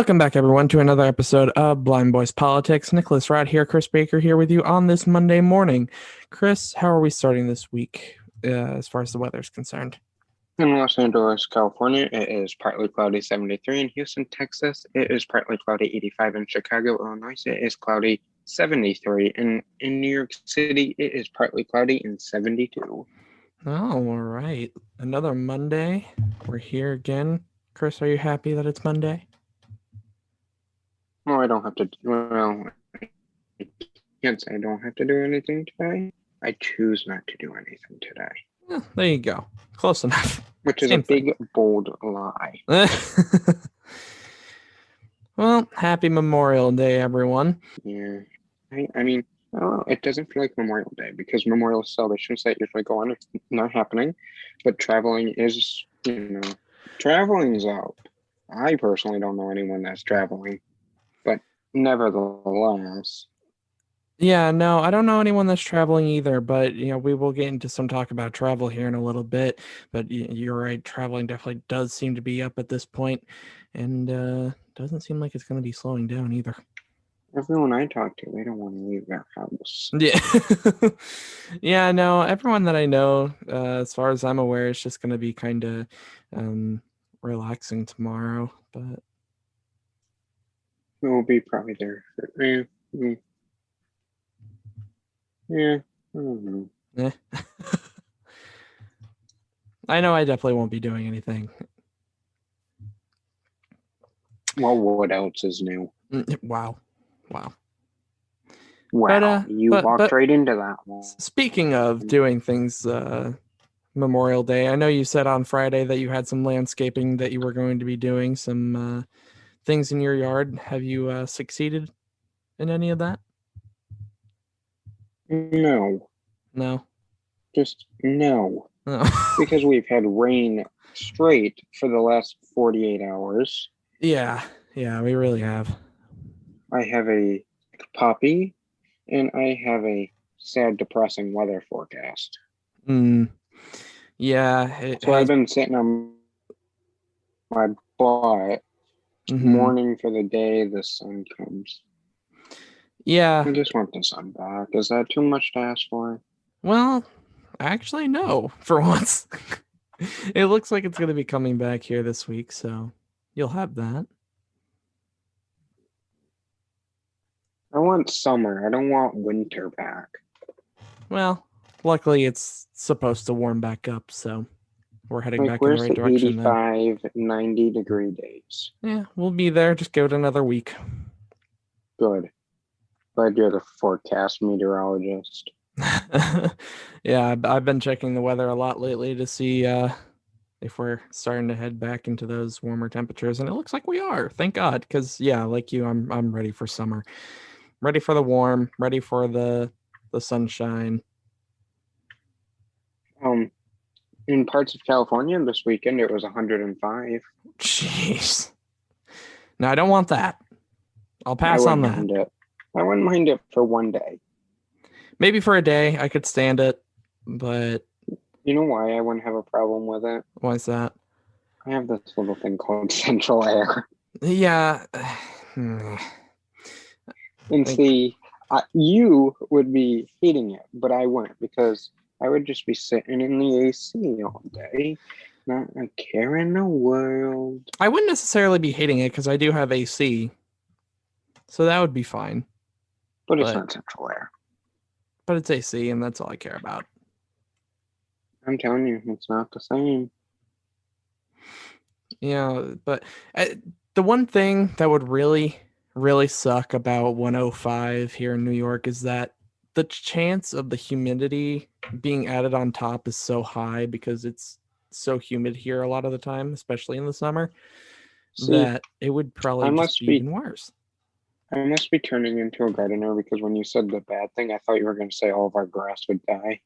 Welcome back, everyone, to another episode of Blind Boys Politics. Nicholas Rod here, Chris Baker here with you on this Monday morning. Chris, how are we starting this week as far as the weather is concerned? In Los Angeles, California, it is partly cloudy 73. In Houston, Texas, it is partly cloudy 85. In Chicago, Illinois, it is cloudy 73. And in New York City, it is partly cloudy and 72. Oh, all right. Another Monday. We're here again. Chris, are you happy that it's Monday? Well, I don't have to, I can't say I don't have to do anything today. I choose not to do anything today. Oh, there you go. Close enough. Which is a big, bold lie. Well, happy Memorial Day, everyone. Yeah. I mean, I don't know. It doesn't feel like Memorial Day because memorial celebrations that usually go on, it's not happening. But traveling is, traveling's up. I personally don't know anyone that's traveling. But nevertheless. Yeah, no, I don't know anyone that's traveling either, but we will get into some talk about travel here in a little bit. But you're right, traveling definitely does seem to be up at this point, and doesn't seem like it's going to be slowing down either. Everyone I talk to, they don't want to leave their house. Yeah, yeah, no, everyone that I know, as far as I'm aware, is just going to be kind of relaxing tomorrow, but we'll be probably there. Yeah, I don't know. I know I definitely won't be doing anything. Well, what else is new? Wow. Wow, you walked right into that one. Speaking of doing things Memorial Day, I know you said on Friday that you had some landscaping that you were going to be doing, some things in your yard. Have you succeeded in any of that? No. Just no. Oh. Because we've had rain straight for the last 48 hours. Yeah, we really have. I have a puppy, and I have a sad, depressing weather forecast. Yeah. I've been sitting on my butt, mourning for the day the sun comes. Yeah. I just want the sun back. Is that too much to ask for? Well, actually, no, for once. It looks like it's going to be coming back here this week, so you'll have that. I want summer. I don't want winter back. Well, luckily it's supposed to warm back up, so we're heading back in the right direction. 85, 90 degree days. Yeah, we'll be there. Just give it another week. Good. Glad you're the forecast meteorologist. Yeah, I've been checking the weather a lot lately to see if we're starting to head back into those warmer temperatures, and it looks like we are. Thank God, because yeah, like you, I'm ready for summer, ready for the warm, ready for the sunshine. In parts of California this weekend, it was 105. Jeez. No, I don't want that. I'll pass on that. I wouldn't mind it for one day. Maybe for a day, I could stand it, but... You know why I wouldn't have a problem with it? Why is that? I have this little thing called central air. Yeah. And see, you would be hating it, but I wouldn't, because I would just be sitting in the AC all day, not a care in the world. I wouldn't necessarily be hating it, because I do have AC, so that would be fine. But it's not central air. But it's AC, and that's all I care about. I'm telling you, it's not the same. Yeah, but the one thing that would really, really suck about 105 here in New York is that the chance of the humidity being added on top is so high because it's so humid here a lot of the time, especially in the summer, that it would probably just be even worse. I must be turning into a gardener because when you said the bad thing, I thought you were going to say all of our grass would die.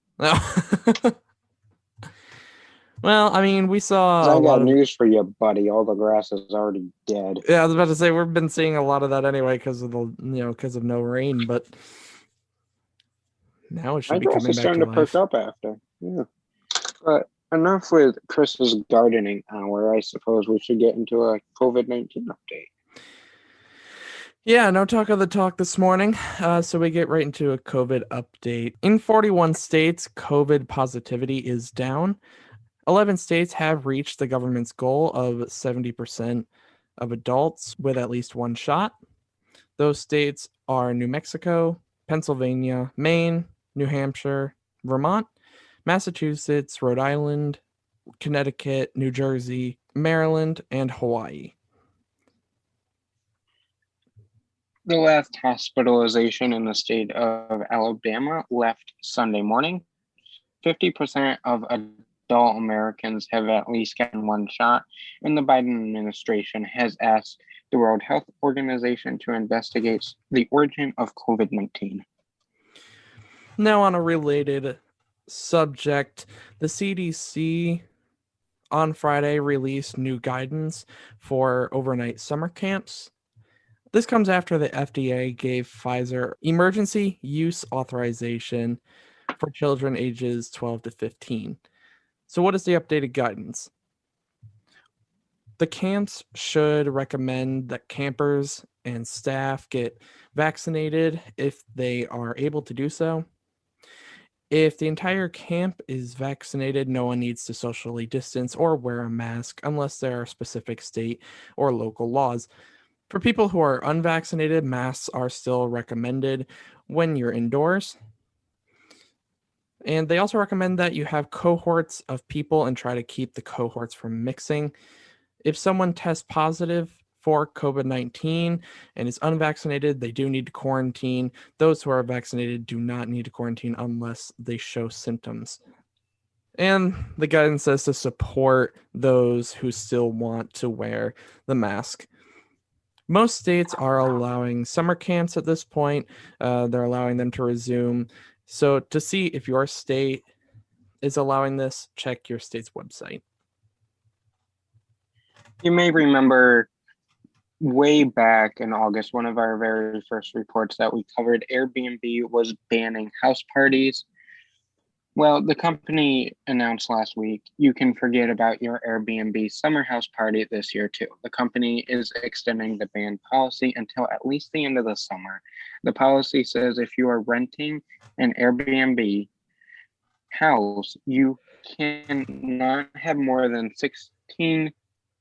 Well, I mean, we saw. I got news for you, buddy. All the grass is already dead. Yeah, I was about to say we've been seeing a lot of that anyway because of because of no rain, but now it should be coming back to life. Starting to perk up after. Yeah, but enough with Chris's gardening hour. I suppose we should get into a COVID-19 update. Yeah, no talk of the talk this morning. So we get right into a COVID update. In 41 states, COVID positivity is down. 11 states have reached the government's goal of 70% of adults with at least one shot. Those states are New Mexico, Pennsylvania, Maine, New Hampshire, Vermont, Massachusetts, Rhode Island, Connecticut, New Jersey, Maryland, and Hawaii. The last hospitalization in the state of Alabama left Sunday morning. 50% of adult Americans have at least gotten one shot, and the Biden administration has asked the World Health Organization to investigate the origin of COVID 19. Now, on a related subject, the CDC on Friday released new guidance for overnight summer camps. This comes after the FDA gave Pfizer emergency use authorization for children ages 12 to 15. So, what is the updated guidance? The camps should recommend that campers and staff get vaccinated if they are able to do so. If the entire camp is vaccinated, no one needs to socially distance or wear a mask unless there are specific state or local laws. For people who are unvaccinated, masks are still recommended when you're indoors. And they also recommend that you have cohorts of people and try to keep the cohorts from mixing. If someone tests positive for COVID 19 and is unvaccinated, they do need to quarantine. Those who are vaccinated do not need to quarantine unless they show symptoms. And the guidance says to support those who still want to wear the mask. Most states are allowing summer camps at this point. They're allowing them to resume. So, to see if your state is allowing this, check your state's website. You may remember way back in August, one of our very first reports that we covered, Airbnb was banning house parties. Well, the company announced last week you can forget about your Airbnb summer house party this year, too. The company is extending the ban policy until at least the end of the summer. The policy says if you are renting an Airbnb house, you cannot have more than 16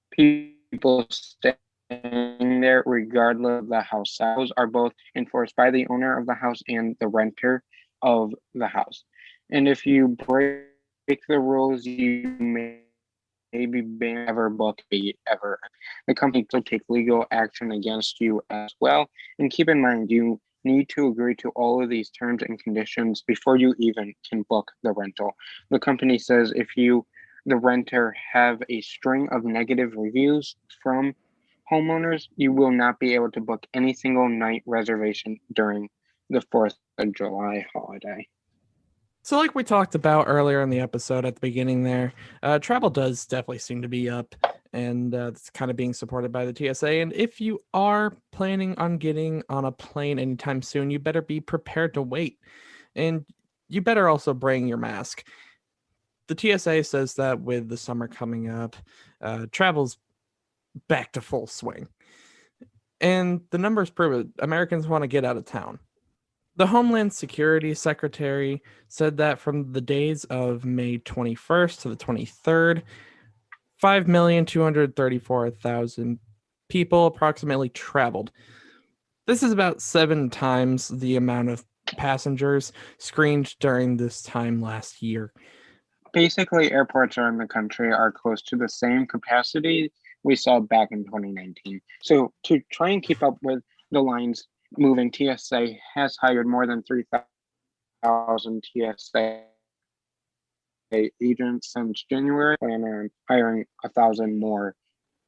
people staying there, regardless of the house size, are both enforced by the owner of the house and the renter of the house. And if you break the rules, you may be banned ever book ever. The company will take legal action against you as well. And keep in mind, you need to agree to all of these terms and conditions before you even can book the rental. The company says if you, the renter, have a string of negative reviews from homeowners, you will not be able to book any single night reservation during the 4th of July holiday. So, like we talked about earlier in the episode at the beginning there, travel does definitely seem to be up, and it's kind of being supported by the TSA. And if you are planning on getting on a plane anytime soon, you better be prepared to wait. And you better also bring your mask. The TSA says that with the summer coming up, travel's back to full swing. And the numbers prove it. Americans want to get out of town. The Homeland Security Secretary said that from the days of May 21st to the 23rd, 5,234,000 people approximately traveled. This is about 7 times the amount of passengers screened during this time last year. Basically, airports around the country are close to the same capacity we saw back in 2019. So, to try and keep up with the lines moving, TSA has hired more than 3,000 TSA agents since January, and on hiring 1,000 more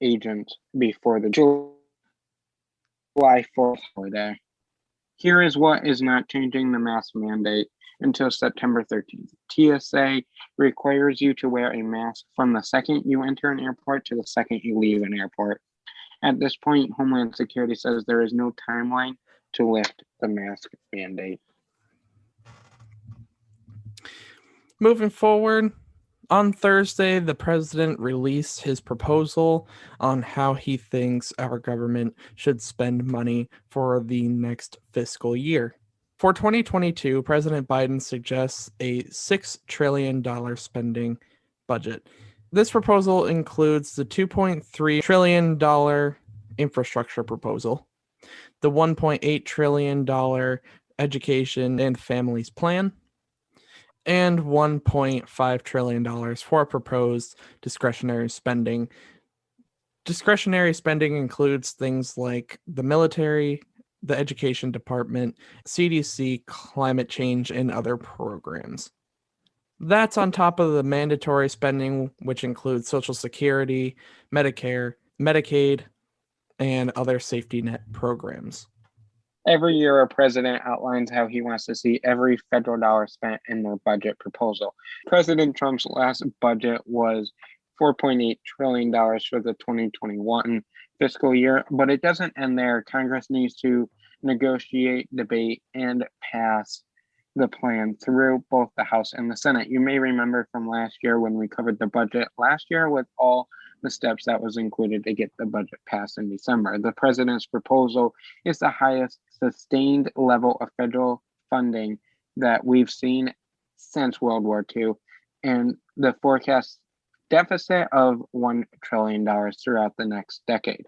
agents before the July 4th holiday. Here is what is not changing: the mask mandate until September 13th. TSA requires you to wear a mask from the second you enter an airport to the second you leave an airport. At this point, Homeland Security says there is no timeline to lift the mask mandate. Moving forward, On Thursday, the president released his proposal on how he thinks our government should spend money for the next fiscal year. For 2022, President Biden suggests a $6 trillion spending budget. This proposal includes the $2.3 trillion infrastructure proposal, the $1.8 trillion education and families plan, and $1.5 trillion for proposed discretionary spending. Discretionary spending includes things like the military, the education department, CDC, climate change, and other programs. That's on top of the mandatory spending, which includes Social Security, Medicare, Medicaid, and other safety net programs. Every year, a president outlines how he wants to see every federal dollar spent in their budget proposal. President Trump's last budget was $4.8 trillion for the 2021 fiscal year, but it doesn't end there. Congress needs to negotiate, debate, and pass the plan through both the House and the Senate. You may remember from last year when we covered the budget last year with all the steps that was included to get the budget passed in December. The president's proposal is the highest sustained level of federal funding that we've seen since World War II, and the forecast deficit of $1 trillion throughout the next decade.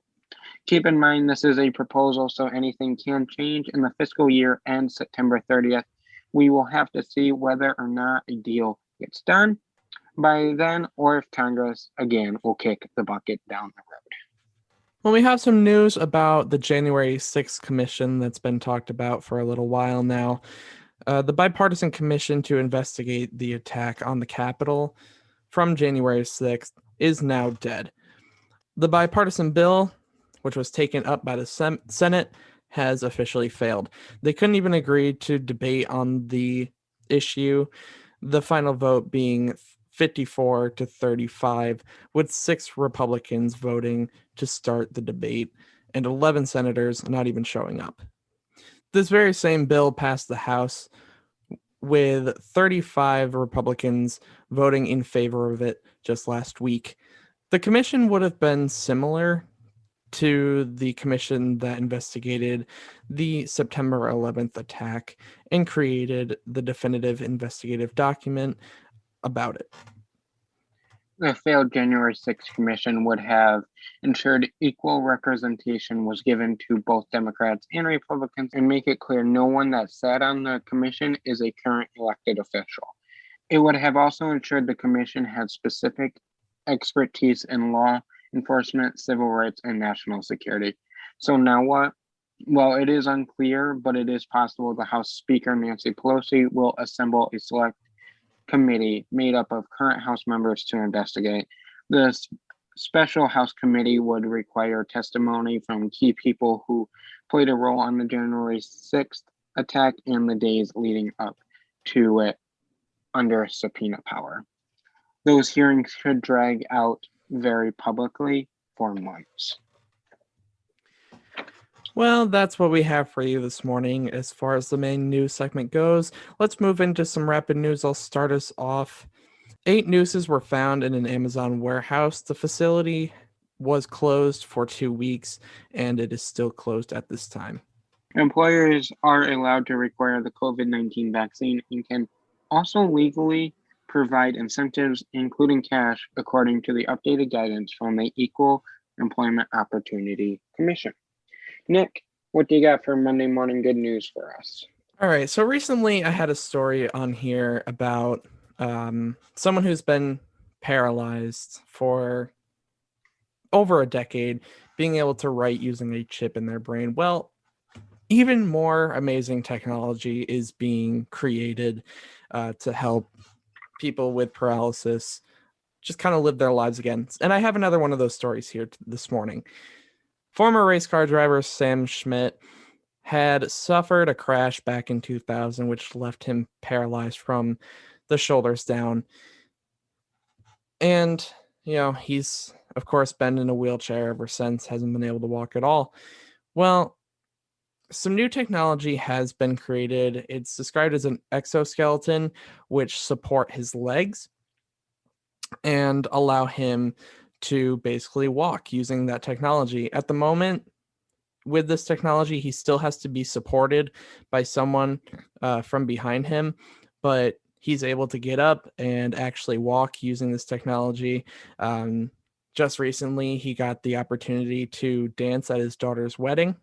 Keep in mind, this is a proposal, so anything can change in the fiscal year ends September 30th. We will have to see whether or not a deal gets done by then, or if Congress, again, will kick the bucket down the road. Well, we have some news about the January 6th commission that's been talked about for a little while now. The bipartisan commission to investigate the attack on the Capitol from January 6th is now dead. The bipartisan bill, which was taken up by the Senate, has officially failed. They couldn't even agree to debate on the issue, the final vote being 54 to 35, with 6 Republicans voting to start the debate and 11 senators not even showing up. This very same bill passed the House with 35 Republicans voting in favor of it just last week. The commission would have been similar to the commission that investigated the September 11th attack and created the definitive investigative document about it. The failed January 6th commission would have ensured equal representation was given to both Democrats and Republicans and make it clear no one that sat on the commission is a current elected official. It would have also ensured the commission had specific expertise in law enforcement, civil rights, and national security. So now what? Well, it is unclear, but it is possible the House Speaker Nancy Pelosi will assemble a select committee made up of current House members to investigate. The special House committee would require testimony from key people who played a role on the January 6th attack and the days leading up to it under subpoena power. Those hearings could drag out very publicly for months. Well, that's what we have for you this morning as far as the main news segment goes. Let's move into some rapid news. I'll start us off. 8 nooses were found in an Amazon warehouse. The facility was closed for 2 weeks, and it is still closed at this time. Employers are allowed to require the COVID-19 vaccine and can also legally provide incentives, including cash, according to the updated guidance from the Equal Employment Opportunity Commission. Nick, what do you got for Monday morning good news for us? All right. So recently I had a story on here about someone who's been paralyzed for over a decade being able to write using a chip in their brain. Well, even more amazing technology is being created to help people with paralysis just kind of live their lives again. And I have another one of those stories here this morning. Former race car driver Sam Schmidt had suffered a crash back in 2000, which left him paralyzed from the shoulders down. And, he's, of course, been in a wheelchair ever since, hasn't been able to walk at all. Well, some new technology has been created. It's described as an exoskeleton, which support his legs. and allow him to basically walk using that technology. At the moment, with this technology, he still has to be supported by someone from behind him, but he's able to get up and actually walk using this technology. Um, just recently, he got the opportunity to dance at his daughter's wedding,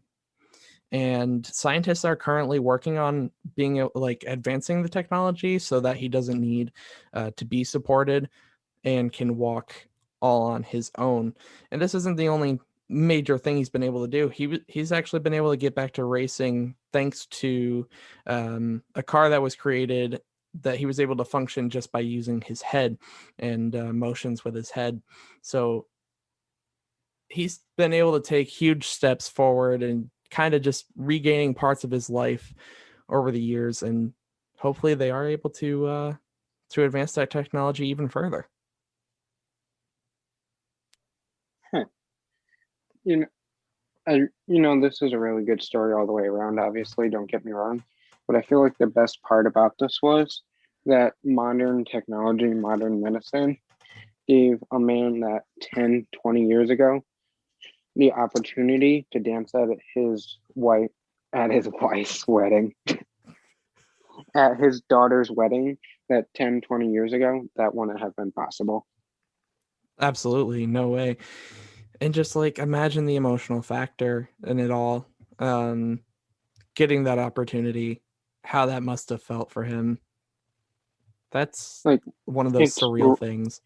and scientists are currently working on being like advancing the technology so that he doesn't need to be supported and can walk all on his own. And this isn't the only major thing he's been able to do. He's actually been able to get back to racing thanks to a car that was created that he was able to function just by using his head and motions with his head. So he's been able to take huge steps forward and kind of just regaining parts of his life over the years, and hopefully they are able to advance that technology even further. Huh. You know, this is a really good story all the way around, obviously, don't get me wrong. But I feel like the best part about this was that modern technology, modern medicine gave a man that 10, 20 years ago the opportunity to dance at his wife's wedding, at his daughter's wedding that 10, 20 years ago, that wouldn't have been possible. Absolutely, no way. And just like imagine the emotional factor in it all. Um, Getting that opportunity, how that must have felt for him. That's Like one of those it's surreal things.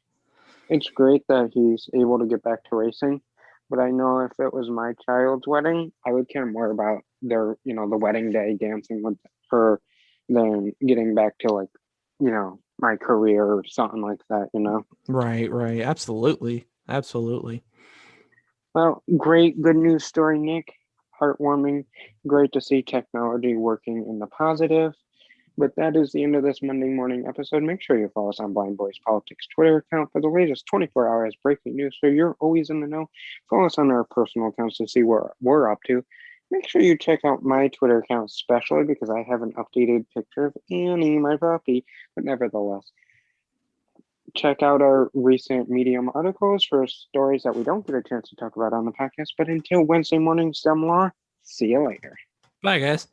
it's great that he's able to get back to racing, but I know if it was my child's wedding, I would care more about the wedding day dancing with her than getting back to like, my career or something like that. Right, right. Absolutely. Absolutely. Well, great, good news story, Nick. Heartwarming. Great to see technology working in the positive. But that is the end of this Monday morning episode. Make sure you follow us on Blind Boys Politics Twitter account for the latest 24 hours breaking news so you're always in the know. Follow us on our personal accounts to see what we're up to. Make sure you check out my Twitter account, especially because I have an updated picture of Annie, my puppy. But nevertheless, check out our recent Medium articles for stories that we don't get a chance to talk about on the podcast. But until Wednesday morning, Stemlaw, see you later. Bye, guys.